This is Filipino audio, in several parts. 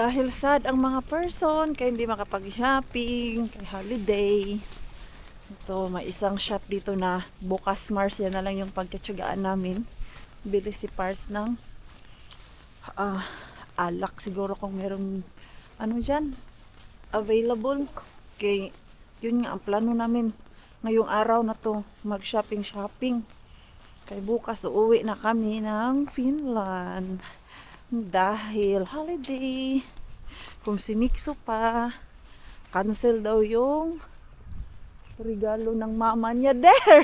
Dahil sad ang mga person kaya hindi makapag-shopping kay holiday. Ito, may isang shop dito na bukas Mars, yan na lang yung pagtsatsagaan namin. Bili si Pars ng alak siguro kung merong ano dyan available. Kay yun nga ang plano namin ngayong araw na to, mag shopping. Kay bukas uuwi na kami ng Finland dahil holiday. Kung si Mikso pa, cancel daw yung regalo ng mama niya. There!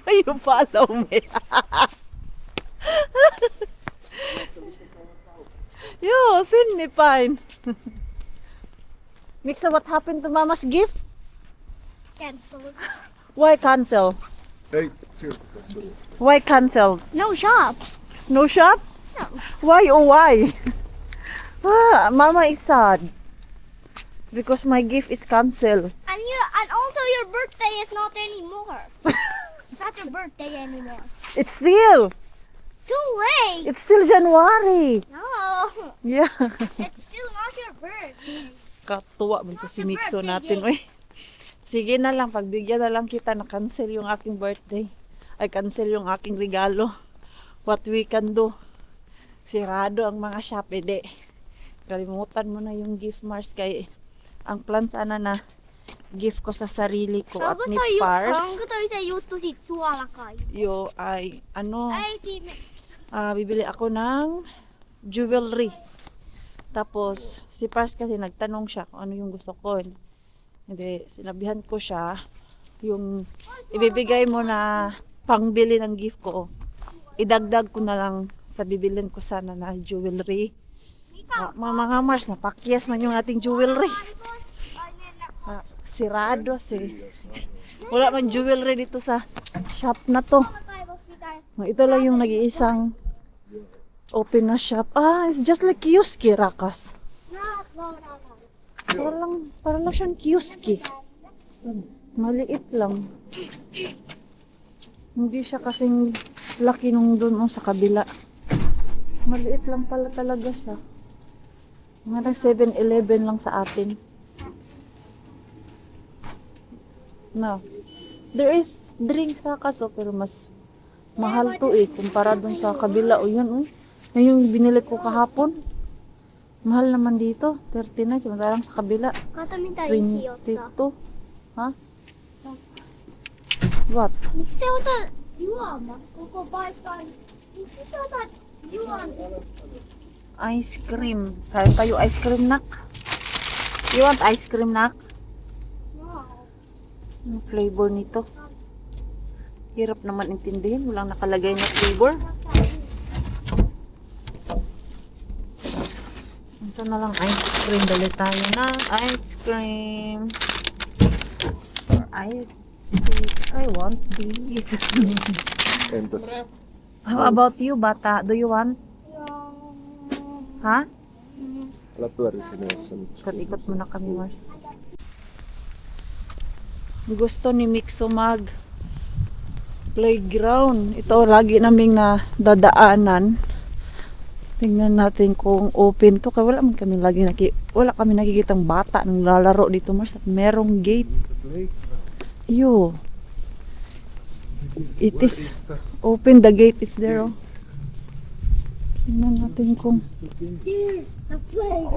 May you follow me. Yo, Sydney Pine. Mikso, what happened to mama's gift? Cancelled. Why cancel? Hey, Why cancel? No shop. No shop? No. Why oh why? Mama is sad because my gift is cancelled. And also your birthday is not anymore. It's not your birthday anymore. It's still Too late. January. No. Yeah. It's still not your birthday. Katuwa man to si Mikso natin. Uy. Sige na lang, pagbigyan na lang kita na cancel yung aking birthday. Ay cancel yung aking regalo. What we can do. Sirado ang mga shop, ede. Kalimutan mo na yung gift Mars kay ang plan sana na gift ko sa sarili ko at ni Pars. Yo ay ano, bibili ako ng jewelry. Tapos si Pars kasi nagtanong siya kung ano yung gusto ko. Hindi, sinabihan ko siya yung ibibigay mo na pangbili ng gift ko. Idagdag ko na lang sa bibilin ko sana na jewelry. Mga Mars, napakyas man yung ating jewelry. Sirado si. Wala man jewelry dito sa shop na to. Ito lang yung nag-iisang open na shop. It's just like kioske, Rakas. Para lang siyang kioske. Maliit lang. Hindi siya kasing laki nung doon sa kabila. Maliit lang pala talaga siya. Mga 7-Eleven lang sa atin. No. There is drinks sa kaso pero mas mahal to kumpara dun sa kabila. O yun yung binili ko kahapon. Mahal naman dito. 39 samantalang sa kabila. 22. Ha? What? Ice cream. Kaya pa yung ice cream, nak? You want ice cream, nak? Ano flavor nito? Hirap naman intindihin. Walang nakalagay na flavor. Ito na lang ice cream. Dali tayo na ice cream. I want these. How about you, bata? Do you want? Ha? Ikot muna kami, Mars. Gusto ni Mikso mag playground. Ito lagi naming na dadaanan. Tingnan natin kung open to. Kaya wala kami nakikitang bata nang lalaro dito, Mars. At merong gate. Yo. It is open. The gate is there. Tingnan natin kung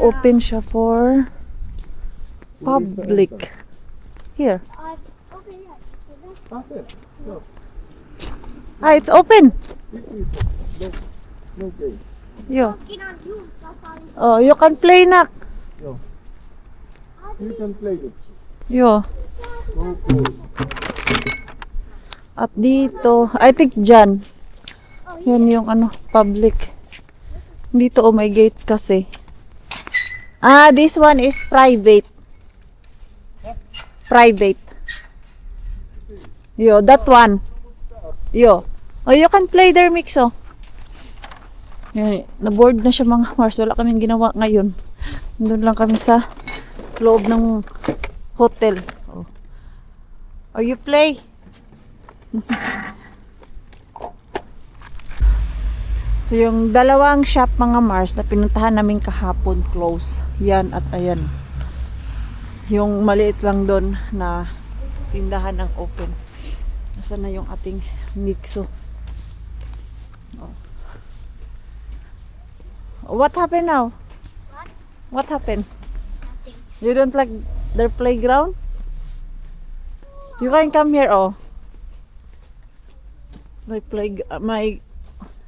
open siya for public. Here. It's open. Yo. Oh, you can play, nak. You can play it. Yo. Okay. At dito, I think dyan. Yan yung public. Dito may gate kasi. This one is private. Private. Yo, that one. Yo. Oh, you can play there, Mikso. Yan, na-board na siya mga Mars. Wala kaming ginawa ngayon. Doon lang kami sa loob ng hotel. Oh, you play. So yung dalawang shop mga Mars na pinuntahan namin kahapon close. Yan at ayan. Yung maliit lang doon na tindahan ng open. Nasaan na yung ating mixo? Oh. What happened now? What? What happened? Nothing. You don't like their playground? You can come here, oh. My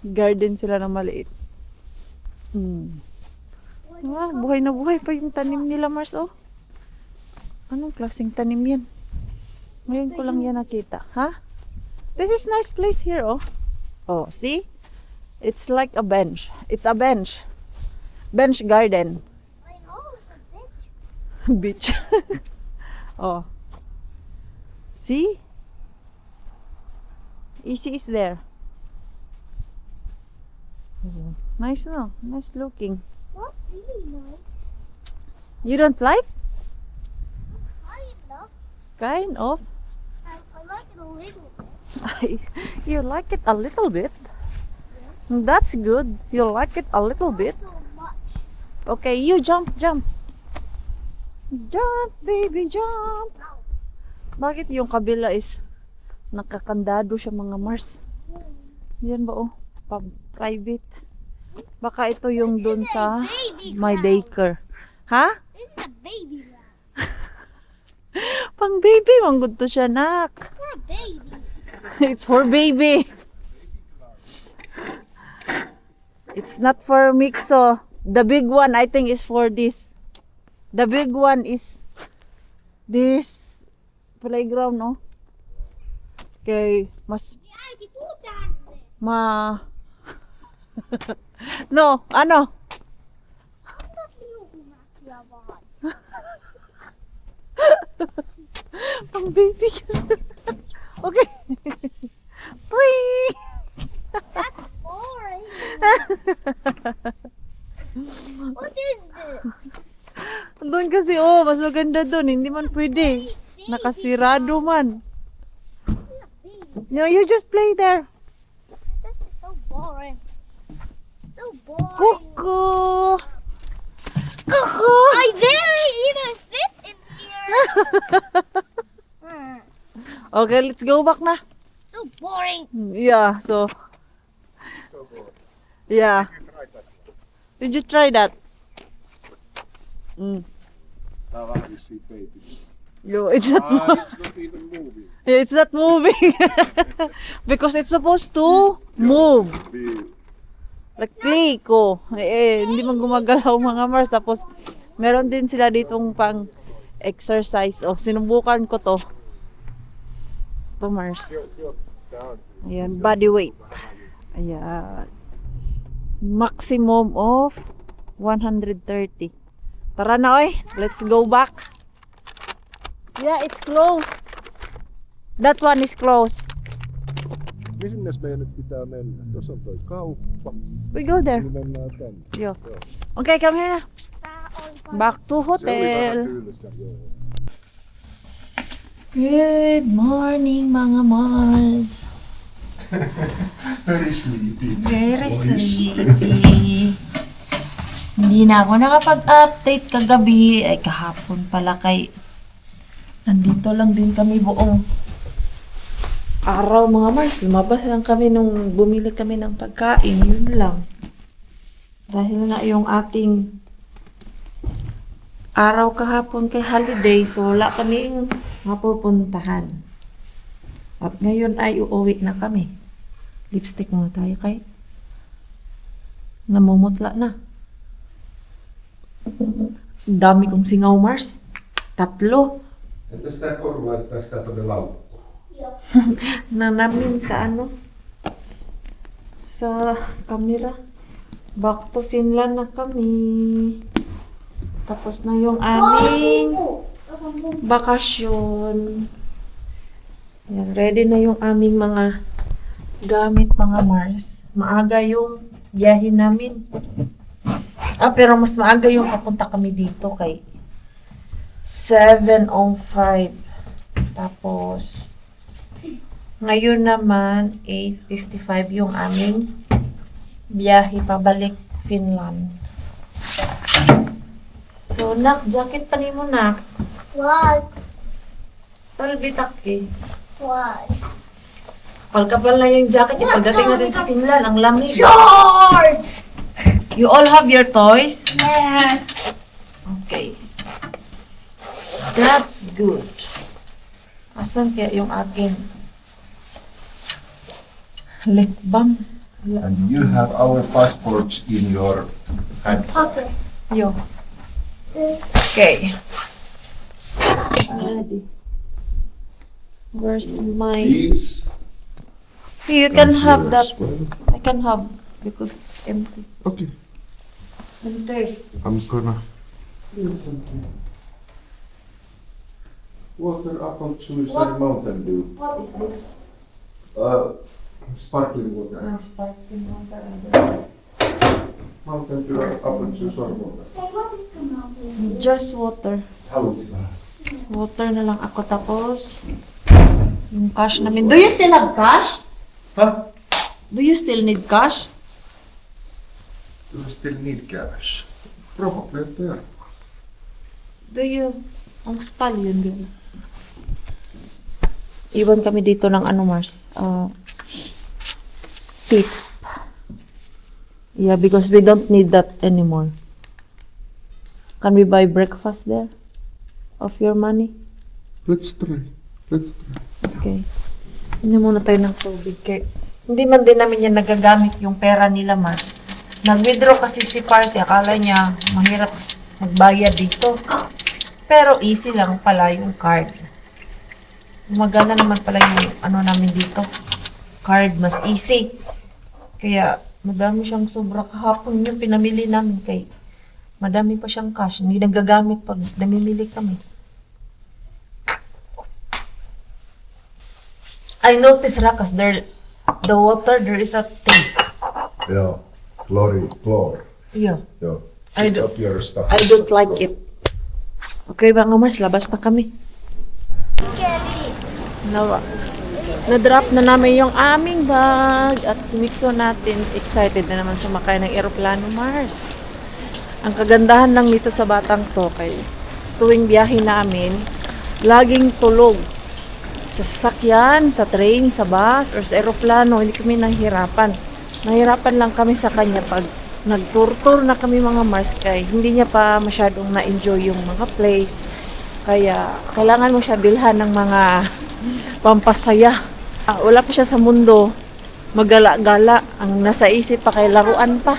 garden sila na maliit. Wow, buhay na buhay pa yung tanim nila, Mars, oh. Anong klaseng tanim yan? Ngayon ko lang yan nakita. Ha? This is nice place here, oh. Oh, see? It's like a bench. It's a bench. Bench garden. I know it's a bitch. Beach. Oh. See? Easy is there. Nice, no? Nice looking. Not really nice. You don't like? Kind of. Kind of. I like it a little bit. You like it a little bit? That's good. You like it a little bit? Not so much. Okay, you jump, jump. Jump, baby, jump. Ow. Bakit yung kabila is nakakandado siya mga Mars? Yan ba oh? Private. Baka ito yung dun sa Baby my ground. daycare. Ha? This is a baby round. Pang baby, manggod to siya nak. For a baby. It's for baby. It's not for mixo. The big one I think is for this. The big one is this playground, no? Okay, mas Yeah, di po daan. ma No, ano? Ang laki yung umakyabang. Pang baby. Okay. Uy! That's boring. What is this? Doon kasi, oh, mas maganda doon. Hindi man pwede. Nakasirado man. This is a baby. No, you just play there. This is so boring. So boring. Kuku! Kuku! I barely even fit in here. Okay, let's go back na. So boring. Yeah, so, So good. yeah. You try that. Did you try that? Mm. Now I see baby. Yo, it's not, It's not even moving. it's not moving. Because it's supposed to move. The Like play ko. Hindi man gumagalaw mga Mars. Tapos, meron din sila ditong pang exercise. Oh, sinubukan ko to. To Mars. you're down. Ayan, body weight. Ayan. Maximum of 130. Tara na oy, let's go back. Yeah, it's closed. That one is closed. Minnes meidän nyt pitää mennä? Tuossa on toi kauppa. We go there. Niin mennään tänne. Yo. Okay, come here na. Back to Se oli vähän hotel. tylsä, joo. Good morning mga Mars. Very sleepy. Very sleepy. Hindi na ako nakapag-update kagabi. Ay, kahapon pala kay... Nandito lang din kami buong araw mga Mars. Lumabas lang kami nung bumili kami ng pagkain. Yun lang. Dahil na yung ating araw kahapon kay holiday. So, wala kaming mapupuntahan. At ngayon ay uuwi na kami. Lipstick muna tayo kay namumutla na. Dami kong singaw, Mars. 3. Entä sitä koru laittaa sitä tonne laukkuun? Na namin sa ano? Sa camera. Back to Finland na kami. Tapos na yung aming bakasyon. Yan, ready na yung aming mga gamit mga Mars. Maaga yung biyahe namin. Pero mas maaga yung papunta kami dito kay 7:05. Tapos ngayon naman 8:55 yung aming biyahe pabalik Finland. So, nak, jacket pa ni mo, nak. What? Talbitak eh. What? Kapal-kapal na yung jacket yung pagdating natin sa Finland. Ang lamig. George! You all have your toys? Yes. Okay. That's good. Asan kaya yung aking lip balm? And you have our passports in your hand. Okay. Yo. Okay. Ready. Where's my... These. You can and have here that. as well. I can have because it's empty. Okay. And there's... I'm gonna do something. Water apple juice What? and Mountain Dew. What is this? Sparkling water. Sparkling water and then... Mountain Dew, apple juice or water. Hey, what is the mountain? Just water. How is that? Water na lang ako tapos yung cash namin. Do you still have cash? Huh? Do you still need cash? Do you still need cash? Probably there. Do you... Ang spal yun din. Iwan kami dito ng ano, Mars. Tip. Yeah, because we don't need that anymore. Can we buy breakfast there? Of your money? Let's try. Let's try. Okay. Hindi muna tayo ng tubig. Kaya, hindi man din namin yan nagagamit yung pera nila, Mars. Nag-withdraw kasi si Parsi. Akala niya mahirap magbayad dito. Pero easy lang pala yung card. Gumagana naman pala yung ano namin dito. Card, mas easy. Kaya, madami siyang sobra kahapon yung pinamili namin kay madami pa siyang cash. Hindi nagagamit pag namimili kami. I noticed, Rakas, there, the water, there is a taste. Yeah. Chlor. Yeah. Yeah. I Pick do- up your stuff. I don't like it. Okay ba nga, Mars? Labas na kami. Kelly. Na-drop na namin yung aming bag at si Mixo natin excited na naman sumakay ng eroplano, Mars. Ang kagandahan lang nito sa batang to kay tuwing biyahe namin, laging tulog. Sa sasakyan, sa train, sa bus, or sa eroplano, hindi kami nahihirapan. Nahirapan lang kami sa kanya pag nag-tour na kami mga Mars kay hindi niya pa masyadong na-enjoy yung mga place. Kaya kailangan mo siya bilhan ng mga pampasaya. Wala pa siya sa mundo. Magala-gala. Ang nasa isip pa kay laruan pa.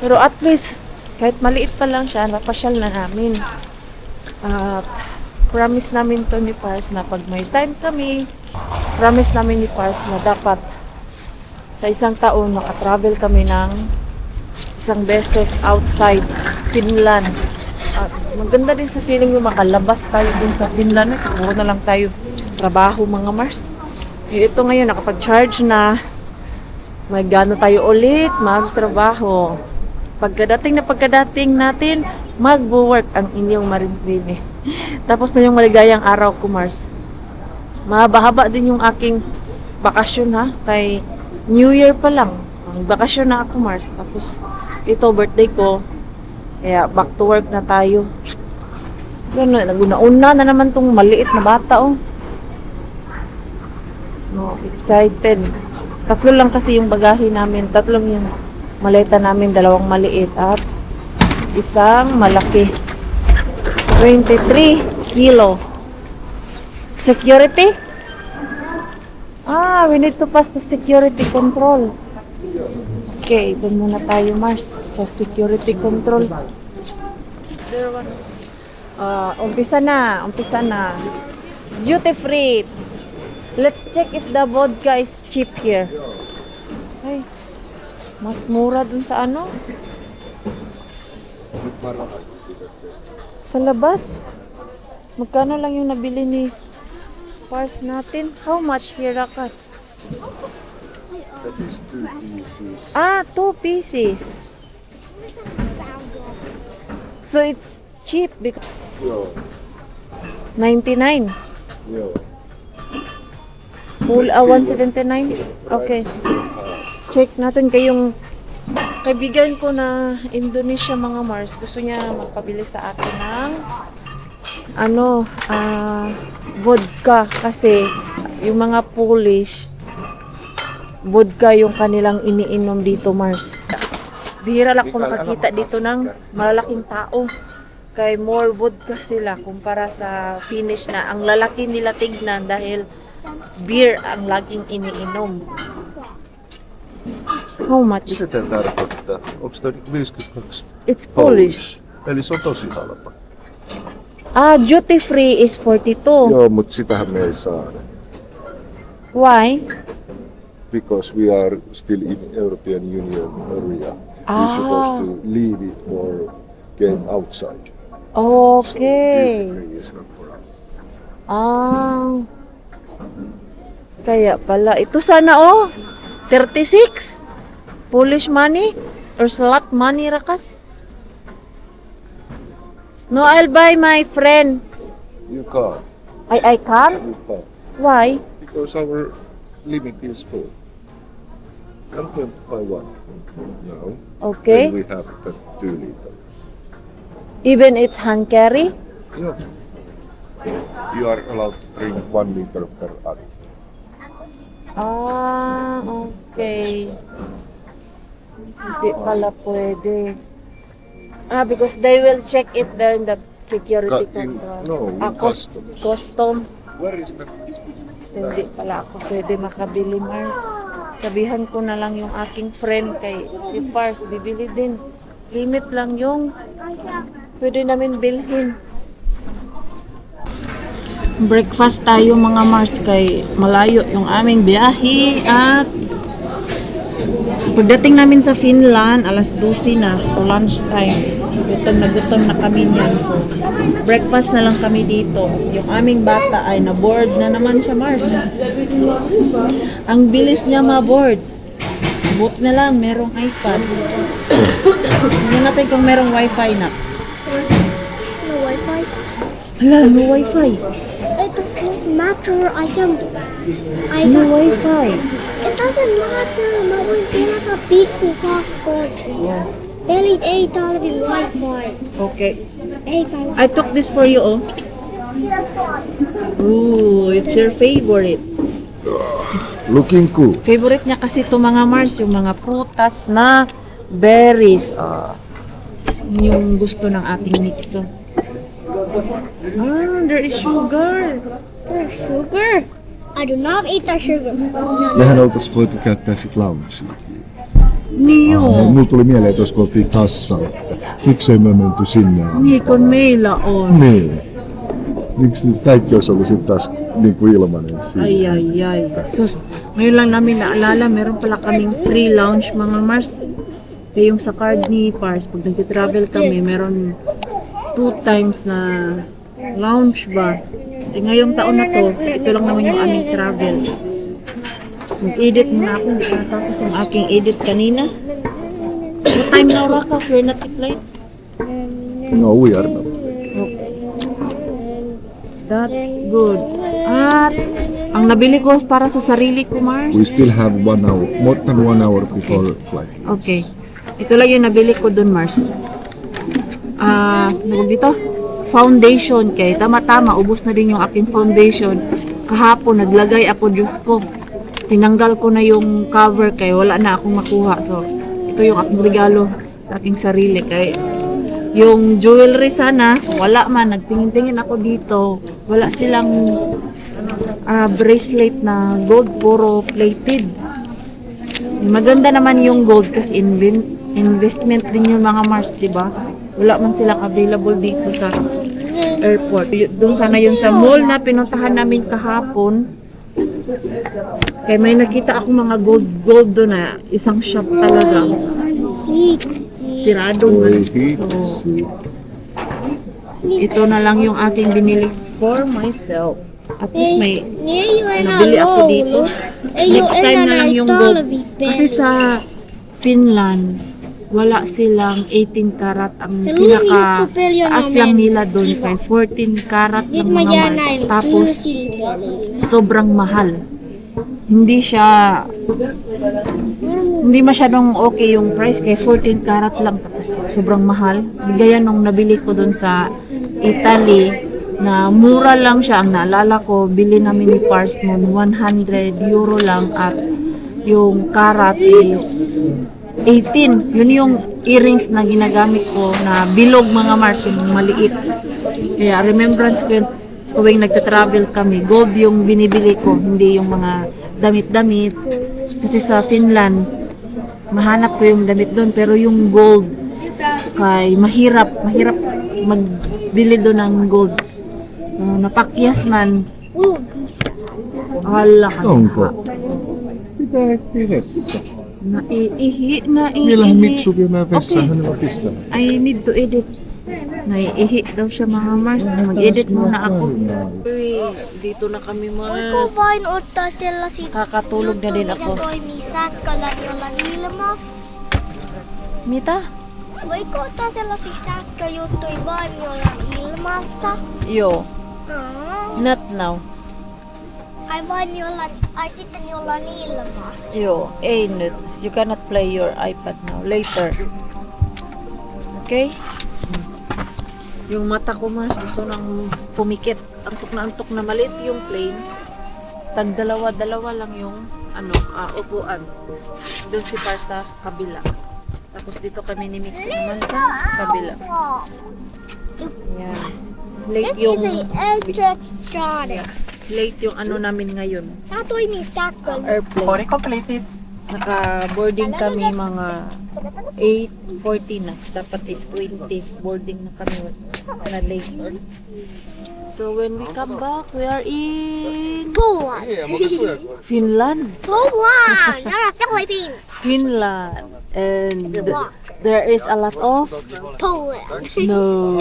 Pero at least, kahit maliit pa lang siya, napasyal na namin. At promise namin to ni Pars na pag may time kami, promise namin ni Pars na dapat sa isang taon makatravel kami ng isang beses outside Finland. At maganda din sa feeling yung makalabas tayo dun sa Finland. Puro na lang tayo trabaho mga Mars. Ito ngayon nakapag-charge na. May gano tayo ulit magtrabaho. Pagkadating natin, magwo-work ang inyong marinbini. Tapos na yung maligayang araw ko, Mars. Mahaba-haba din yung aking bakasyon ha. Kay New Year pa lang. Ang bakasyon na ako, Mars. Tapos ito, birthday ko. Kaya back to work na tayo. Yan, naguna-una na naman tong maliit na bata, oh. No, excited. Tatlo lang kasi yung bagahe namin. Tatlong yung maleta namin. 2 maliit at isang malaki. 23 kilo. Security? We need to pass the security control. Okay, doon muna tayo, Mars, sa security control. Umpisa na. Duty free. Let's check if the vodka is cheap here. Ay, mas mura dun sa ano? Sa labas. Magkano lang yung nabili ni Pars natin? How much here, Rakas? That is 2 pieces. 2 pieces. So it's cheap because Yeah. 99. Yeah. Full 179. Okay. Check natin kayong kaibigan ko na Indonesia mga Mars, gusto niya magpabili sa atin ng vodka kasi yung mga Polish vodka yung kanilang iniinom dito Mars. Bihira lang kung makakita dito ng malalaking tao. Kay more vodka sila kumpara sa Finnish na ang lalaki nila tignan dahil beer ang laging iniinom. How much? Mitä tää tarkoittaa? Onko tää 52 It's Polish. Eli se on tosi halpa. Duty free is 42. Joo, mutta sitähän me ei saada. Why? Because we are still in European Union area. We're supposed to leave it or get outside. Okay. So duty free is not for us. Kaya pala. Ito sana 36? Polish money? Or slot money rakas? No, I'll buy my friend. You can't. I can't? You can't. Why? Because our limit is full. I'm going to buy one now. Okay. Then we have the 2 liters. Even it's hand carry? Yeah. You are allowed to drink 1 liter per adult. Okay. Hindi pala pwede. Because they will check it there in the security control. No, in customs. Custom. Where is that? So, hindi pala ako pwede makabili, Mars. Sabihan ko na lang yung aking friend kay si Pars, bibili din. Limit lang yung pwede namin bilhin. Breakfast tayo mga Mars kay malayo yung aming biyahe at pagdating namin sa Finland, alas 12 na. So lunch time. Gutom na kami niyan. So breakfast na lang kami dito. Yung aming bata ay na-board na naman siya, Mars. Ang bilis niya ma-board. Buti na lang, merong iPad. Tingnan natin kung merong wifi na. No Wi-Fi. Hala, no wifi. It does not matter. No wifi. It doesn't matter. Mä voin pelata pikkukakkosia. Pelit ei tarvi Wi-Fi. Okay. Ei tarvi. I took this for you, oh. Ooh, it's your favorite. Looking cool. Favorite niya kasi ito mga Mars, yung mga prutas na berries. Yung gusto ng ating mix. There is sugar. There's sugar. I do not eat the sugar. Mehän oltais voitu käyttää sit loungeiakin. Niin Mulla tuli mieleen, että jos oltiin kassalla, että miksei me menty sinne aamulla. Niin kun meillä on. Niin. Miksi kaikki olisi ollut sit taas niinku ilmanen siinä? Ay. Sus, ngayon lang namin naalala, meron pala kaming free lounge mga Mars. Kaya yung sa card ni Pars, pag nag-travel kami, meron 2 times na lounge ba. Ngayong taon na to, ito lang naman yung aming travel. Mag-edit muna ako, hindi pa natapos yung aking edit kanina. What time now, Rakas? We're not yet late. No, we are not. That's good. At ang nabili ko para sa sarili ko, Mars. We still have 1 hour, more than 1 hour before flight. Okay. Ito lang yung nabili ko dun, Mars. Dito? Foundation. Kay tama-tama, ubos na din yung aking foundation. Kahapon, naglagay ako, Diyos ko. Tinanggal ko na yung cover kay wala na akong makuha. So, ito yung aking regalo sa aking sarili. Kay yung jewelry sana, wala man. Nagtingin-tingin ako dito. Wala silang bracelet na gold, puro plated. Maganda naman yung gold kasi investment din yung mga Mars, diba? Wala man silang available dito sa airport. Doon sana yun sa mall na pinuntahan namin kahapon. Kaya may nakita ako mga gold doon na isang shop talaga. Sirado man. So, ito na lang yung aking binili for myself. At least may nabili ako dito. Next time na lang yung gold. Kasi sa Finland, wala silang 18 karat. Ang pinaka taas lang nila doon kay 14 karat ng mga Mars. Tapos sobrang mahal. hindi siya hindi masyadong okay yung price kay 14 karat lang tapos sobrang mahal. Gaya nung nabili ko dun sa Italy na mura lang siya. Ang naalala ko, bili namin ni Pars noon 100 euro lang at yung karat is 18. Yun yung earrings na ginagamit ko na bilog mga Mars, yung maliit. Kaya remembrance ko yun tuwing nagta-travel kami. Gold yung binibili ko, hindi yung mga damit-damit. Kasi sa Finland, mahanap ko yung damit doon. Pero yung gold, kay mahirap magbili doon ng gold. Napakyas man, Ooh, bisa. hala ka. Onko? Pitää ehtiä repputa. Naiihi. Millähän Mitsuki mä vessahan mä pistän. I need to edit. Naiihi daw siya mga Mars. Mag-edit muna ako. Uy, dito na kami Voiko Mars. vain ottaa sellaisia Kakatulog na din mikä ako. toimii sähköllä, jolla on ilmassa? Mita? Voiko ottaa sellaisia sähköjuttuja vain, jolla on ilmassa? Yo, Mm. not now. Ai vain jolla, ai sitten jolla on ilmassa. Yo, ei nyt. You cannot play your iPad now. Later. Okay? Yung mata ko Mars, gusto nang pumikit. Antok na maliit yung plane. Tag dalawa lang yung upuan. Doon si Par sa kabila. Tapos dito kami ni Mix naman sa kabila. Yan. Late yung late yung namin ngayon. Tää toimii sähköllä. Airplane. Naka-boarding kami mga 8:40 na. Dapat 8:20 boarding na kami na late. So when we come back, we are in Poland. Finland. Poland! You're Philippines. Finland. And there is a lot of Poland. snow.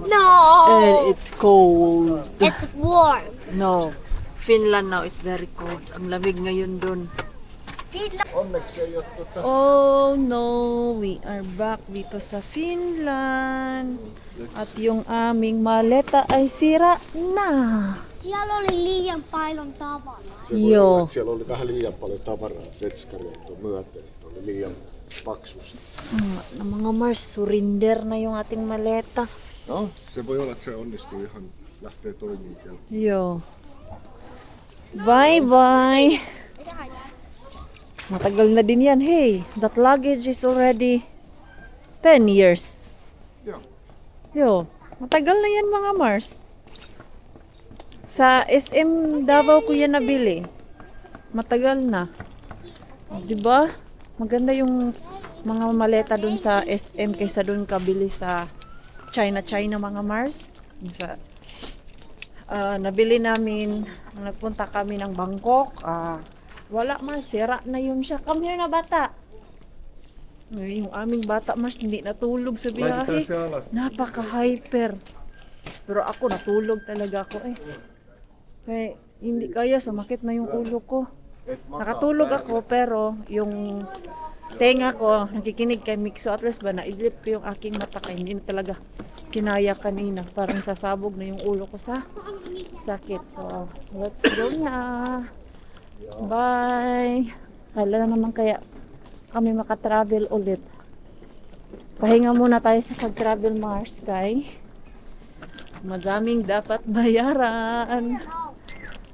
No. And it's cold. It's warm. No. Finland now, it's very cold. Ang lamig ngayon dun. Finland. Onneksi ei oo Oh no, we are back dito sa Finland. At yung aming maleta ay sira na. Siellä oli liian paljon tavaraa. Se voi Joo. olla, että siellä oli vähän liian paljon tavaraa vetskareita myöten, että oli liian paksusta. Mga Mars, surrender na yung ating maleta. No, se voi olla, että se onnistuu ihan, lähtee toimimaan. Yo. Bye bye. Matagal na din yan. Hey, that luggage is already 10 years. Joo. Yo, matagal na yan mga Mars. Sa SM Davao ko yan nabili. Matagal na. Diba? Maganda yung mga maleta dun sa SM kaysa dun kabili sa China mga Mars. Sa nabili namin, nagpunta kami ng Bangkok. Wala Mars, sira na yun siya. Come here na bata. Yung aming bata Mars hindi natulog sa Laitetaan biyahe. se alas. Napaka-hyper. Pero ako natulog talaga ako eh. Kaya hindi kaya, sumakit na yung ulo ko. Et makaa Nakatulog päälle. ako pero yung tenga ko nakikinig kay Mixo, at least ba naidlip ko yung aking mata kaya hindi na talaga kinaya kanina. Parang sasabog na yung ulo ko sa sakit. So, let's go na. Bye! Kailan naman kaya kami makatravel ulit? Pahinga muna tayo sa pag-travel Mars, kay madaming dapat bayaran.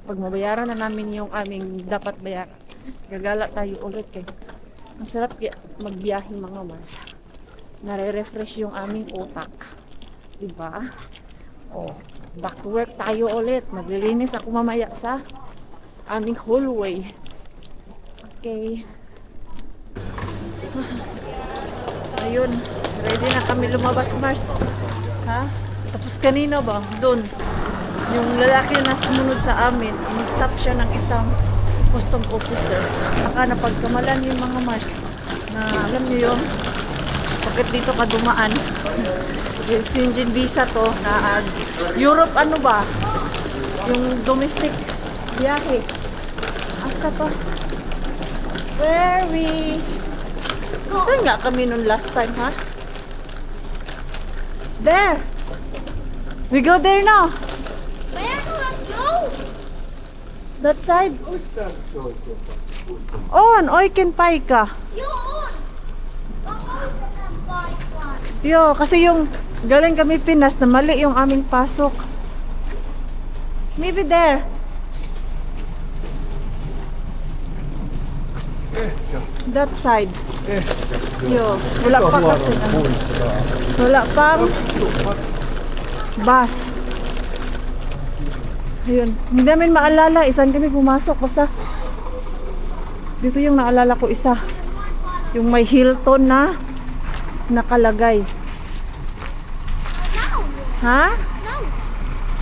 Pag mabayaran na namin yung aming dapat bayaran, gagala tayo ulit kay ang sarap magbiyahe mga Mars. Nare-refresh yung aming utak. Diba? Oh, back to work tayo ulit. Maglilinis ako mamaya sa aming hallway. Okay. Ayun, ready na kami lumabas Mars. Ha? Tapos kanina ba? Doon. Yung lalaki na sumunod sa amin, in-stop siya ng isang custom officer. Baka napagkamalan yung mga Mars na alam niyo yun, bakit dito ka dumaan? Sinjin visa to na Europe ano ba? Yung domestic biyahe. Asa to? Where we? Saan nga kami nung last time, ha? There! We go there now! Where do I go? That side? On, oikein paikka. Joo, on. Paikan. Yo, kasi yung galing kami Pinas na mali yung aming pasok. Maybe there. That side. Yo, wala pa kasi. Wala pang bus. Ayun. Hindi namin maalala. Isan kami pumasok. Basta dito yung naalala ko isa. Yung may Hilton na nakalagay. No, Ha? no.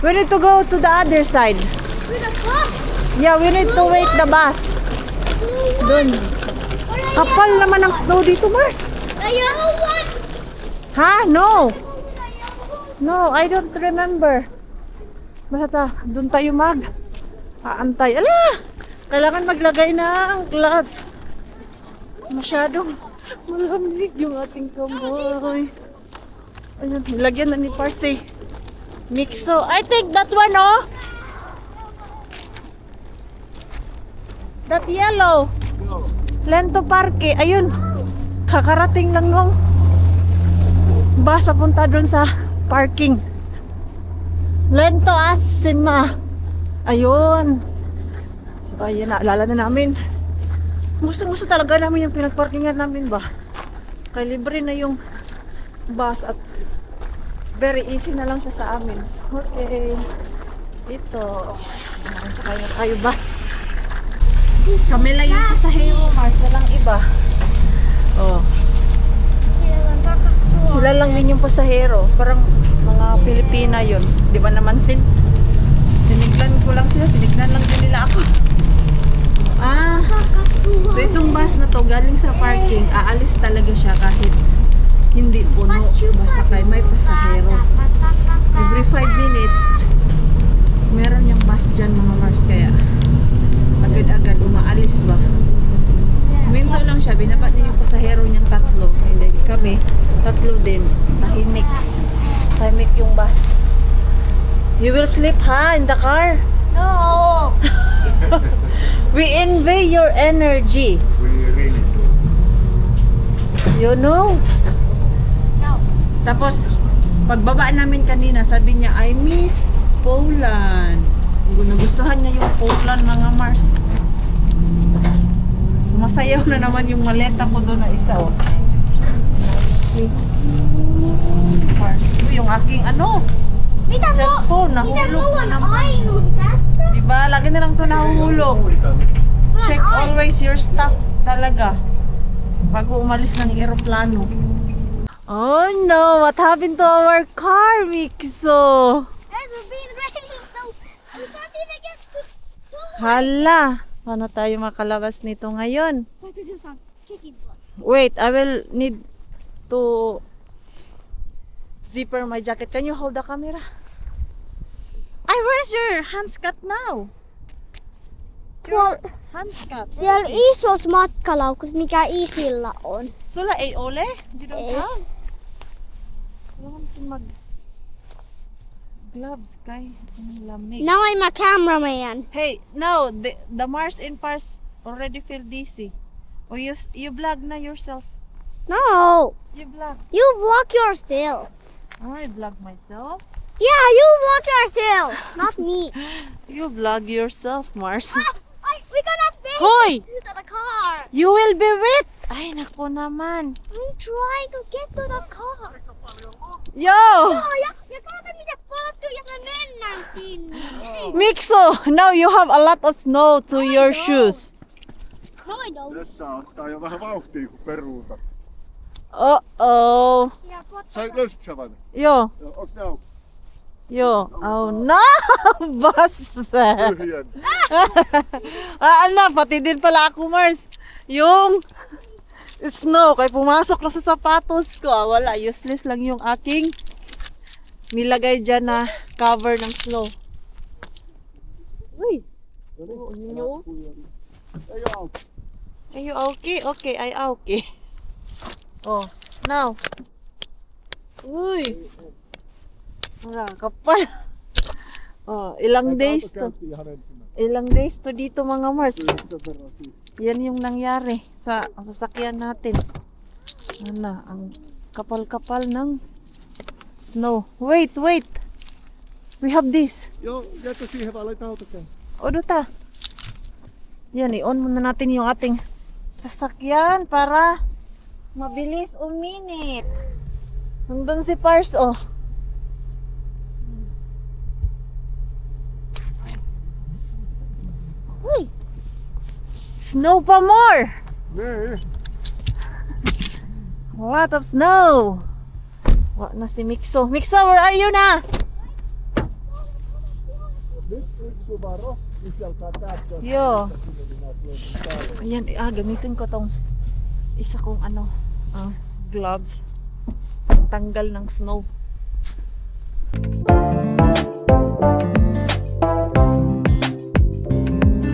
We need to go to the other side. With a bus. Yeah, we need to wait the bus. Dun. Kapal naman ang snow dito, Mars. The yellow one. Ha? No. No, I don't remember. Basta doon tayo aantay. Ala! Kailangan maglagay ng gloves. Masyadong malamig yung ating kamay. Ayun, lagyan na ni Parsi. Mixo. I think that one, oh. That yellow. Lento Parque. Ayun. Kakarating lang nung bus papunta doon sa parking. Lento Asima. Ayun. So, ayun, naalala na namin. Gusto talaga namin yung pinagparkingan namin ba. Kaya libre na yung bus at very easy na lang siya sa amin. Okay. Ito. Sakay na tayo bus. Kami lang yung pasahero, Mars. Walang iba. Oh. Sila lang din yung pasahero. Parang mga Pilipina yun. Di ba naman tinignan ko lang sila. Tinignan lang din nila ako. Ah. So itong bus na to galing sa parking. Aalis talaga siya kahit hindi puno. Basta kay may pasahero. Every 5 minutes meron yung bus dyan mga Mars. Kaya agad-agad umaalis ba. Minto lang siya. Binaba niya yung pasahero niyang 3. Hindi kami. 3 din. Tahimik. Tahimik yung bus. You will sleep ha in the car. No. We envy your energy. We really do. You know? No. Tapos, pagbaba namin kanina, sabi niya, I miss Poland. Nagustuhan niya yung Poland, mga Mars. Sumasayaw na naman yung maleta ko doon na isa, oh. Nicely. Mars. Ito yung aking, cellphone, nahulog na naman. Diba? Lagi na lang ito nahuhulog. Check always your stuff talaga. Bago umalis ng eroplano. Oh no! What happened to our car, Mixo? It's been raining, so we can't even get to Hala! Paano tayo makalabas nito ngayon? What to do from kicking blood? Wait, I will need to zipper my jacket. Can you hold the camera? Ay, where's your handscut now? Your handscut. Siellä isossa matkalaukussa, mikä isillä on. Sulla ei ole? You don't Ei. have? Kailangan natin mag gloves kay lamig. Now I'm a cameraman. Hey, no, the Mars in Pars already feel dizzy. Or you vlog na yourself. No, You vlog. you vlog yourself. I vlog myself. Yeah, you vlog yourself, not me. You vlog yourself, Mars. We cannot make Hoy! it to the car. You will be wet. Ay, nako naman. I'm trying to get to the car. Yo! Jag kan inte bli foto, jag kan mennään sinne. Mixo, now you have a lot of snow to your shoes. No, I don't. Tässä ottaa jo vähän vauhtia kun peruuta. Uh-oh. Löysit sä vaan? Yo, Onks ne auki? yo. Oh no! Basta. Tyhjän. Pati din pala ako, Mars. Yung snow, kaya pumasok lang sa sapatos ko. Wala, useless lang yung aking nilagay dyan na cover ng snow. Uy! Nyo? Ei oo auki. Are you okay? Okay, I okay. Oh, now. Uy! Wala, kapal. Oh, ilang days to. Ilang days to dito mga Mars. Yan yung nangyari sa sasakyan natin. Ano, ang kapal-kapal ng snow. Wait. We have this. Joo, jätä siihen vaan laita autokään. Odota. Yan, i-on muna natin yung ating sasakyan para mabilis uminit. Nandun si Pars, oh. Uy! Snow pa more! Nee. A lot of snow! Wa na si Mikso. Mikso, where are you na? Nyt yksi varo. Isältää täältä. Yo. Ayan, gamitin ko tong isa kong gloves. Tanggal ng snow.